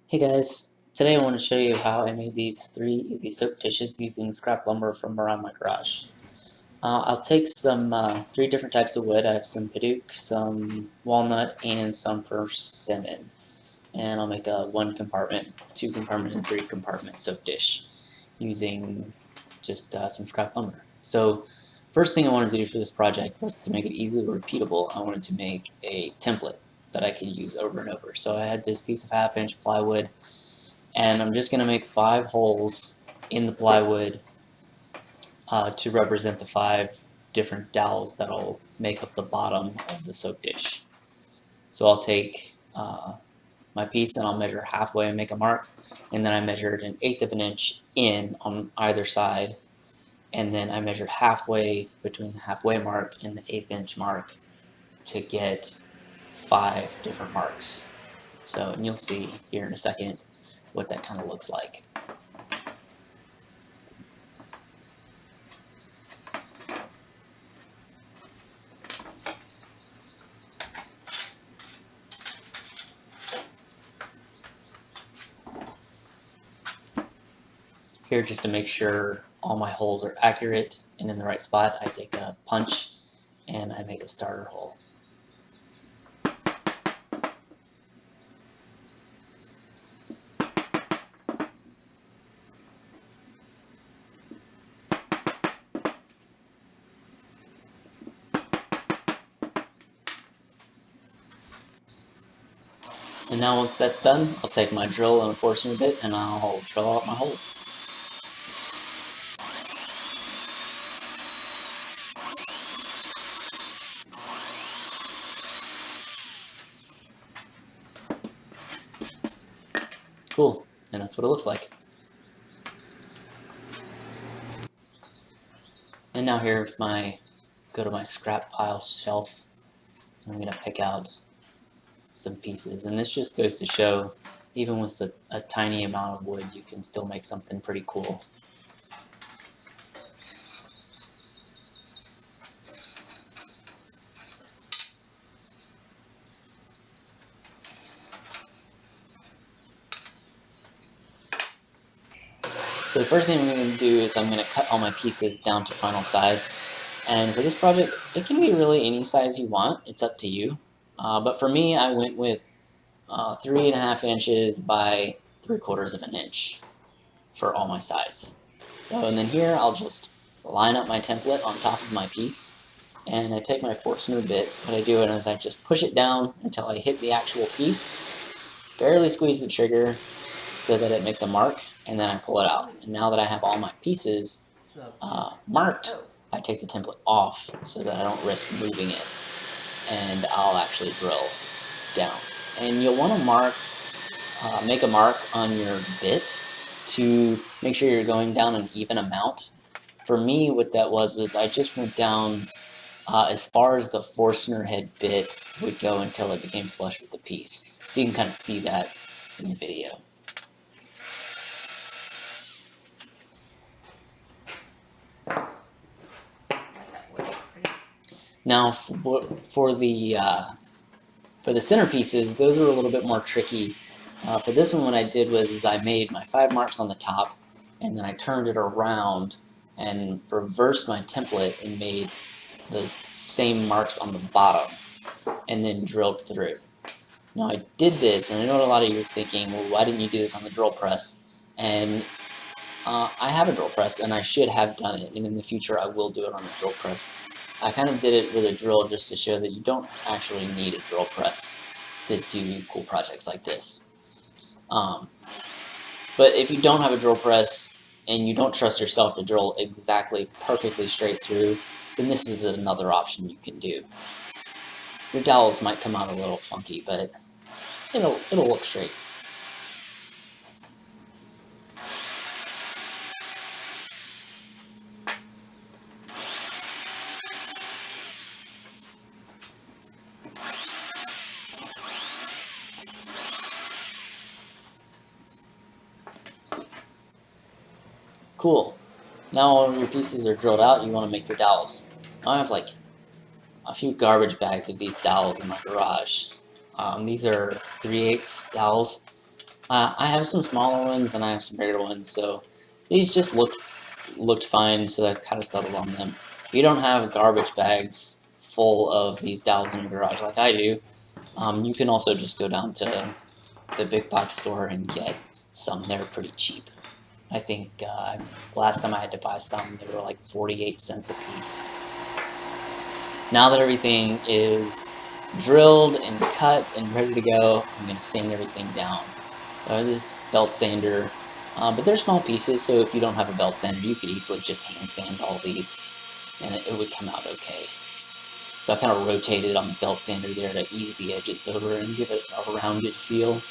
Hey guys, today I want to show you how I made these 3 easy soap dishes using scrap lumber from around my garage. I'll take some 3 different types of wood. I have some padauk, some walnut, and some persimmon. And I'll make a 1 compartment, 2 compartment, and 3 compartment soap dish using just some scrap lumber. So first thing I wanted to do for this project was to make it easily repeatable. I wanted to make a template that I could use over and over. So I had this piece of 1/2 inch plywood, and I'm just going to make 5 holes in the plywood to represent the 5 different dowels that'll make up the bottom of the soap dish. So I'll take my piece and I'll measure halfway and make a mark, and then I measured 1/8 of an inch in on either side, and then I measured halfway between the halfway mark and the 1/8 inch mark to get 5 different marks. So, and you'll see here in a second what that kind of looks like. Here, just to make sure all my holes are accurate and in the right spot, I take a punch and I make a starter hole. And now once that's done, I'll take my drill and a Forstner bit and I'll drill out my holes. Cool, and that's what it looks like. And now here's go to my scrap pile shelf. I'm gonna pick out some pieces, and this just goes to show, even with a tiny amount of wood, you can still make something pretty cool. So the first thing I'm going to do is I'm going to cut all my pieces down to final size. And for this project, it can be really any size you want. It's up to you. But for me, I went with 3.5 inches by 3/4 of an inch for all my sides. So, and then here I'll just line up my template on top of my piece. And I take my Forstner bit. What I do is I just push it down until I hit the actual piece, barely squeeze the trigger so that it makes a mark, and then I pull it out. And now that I have all my pieces marked, I take the template off so that I don't risk moving it, and I'll actually drill down. And you'll want to make a mark on your bit to make sure you're going down an even amount. For me, what that was I just went down as far as the Forstner head bit would go until it became flush with the piece. So you can kind of see that in the video. Now for the centerpieces, those are a little bit more tricky. For this one, what I did was I made my 5 marks on the top, and then I turned it around and reversed my template and made the same marks on the bottom, and then drilled through. Now I did this, and I know a lot of you are thinking, well, why didn't you do this on the drill press? And I have a drill press, and I should have done it, and in the future I will do it on a drill press. I kind of did it with a drill just to show that you don't actually need a drill press to do cool projects like this. But if you don't have a drill press and you don't trust yourself to drill exactly perfectly straight through, then this is another option you can do. Your dowels might come out a little funky, but it'll look straight. Cool. Now all your pieces are drilled out, you want to make your dowels. I have like a few garbage bags of these dowels in my garage. These are 3/8 dowels. I have some smaller ones and I have some bigger ones, so these just looked fine, so I kind of settled on them. If you don't have garbage bags full of these dowels in your garage like I do, you can also just go down to the big box store and get some. They're pretty cheap. I think last time I had to buy some, they were like 48 cents a piece. Now that everything is drilled and cut and ready to go, I'm going to sand everything down. So this belt sander, but they're small pieces, so if you don't have a belt sander, you could easily just hand sand all these, and it would come out okay. So I kind of rotated on the belt sander there to ease the edges over and give it a rounded feel.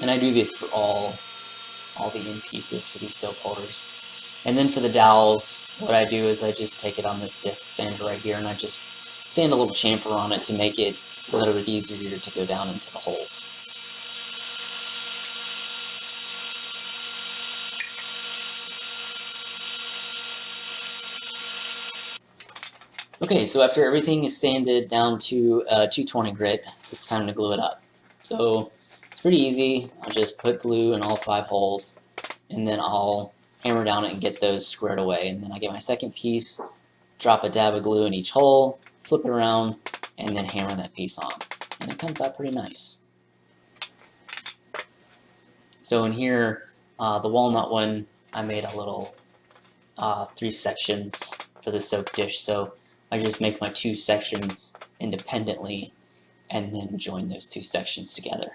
And I do this for all the end pieces for these soap holders. And then for the dowels, what I do is I just take it on this disc sander right here and I just sand a little chamfer on it to make it a little bit easier to go down into the holes. Okay, so after everything is sanded down to 220 grit, it's time to glue it up. So it's pretty easy. I'll just put glue in all 5 holes, and then I'll hammer down it and get those squared away. And then I get my second piece, drop a dab of glue in each hole, flip it around, and then hammer that piece on. And it comes out pretty nice. So in here, the walnut one, I made a little 3 sections for the soap dish. So I just make my 2 sections independently and then join those 2 sections together.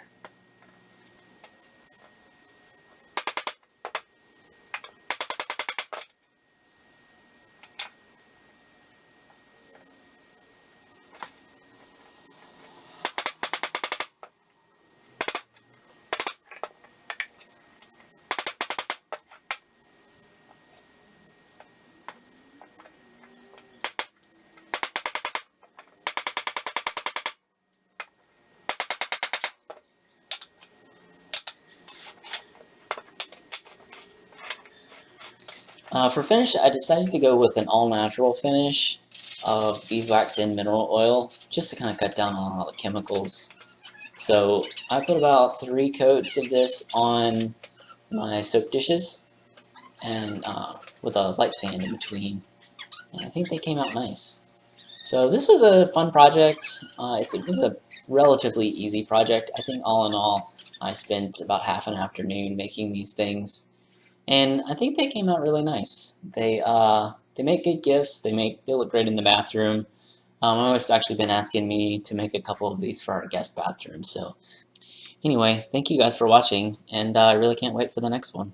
For finish, I decided to go with an all-natural finish of beeswax and mineral oil, just to kind of cut down on all the chemicals. So I put about 3 coats of this on my soap dishes, and with a light sand in between. And I think they came out nice. So this was a fun project. It was a relatively easy project. I think all in all, I spent about half an afternoon making these things. And I think they came out really nice. They make good gifts. They look great in the bathroom. I've actually been asking me to make a couple of these for our guest bathroom. So anyway, thank you guys for watching, and I really can't wait for the next one.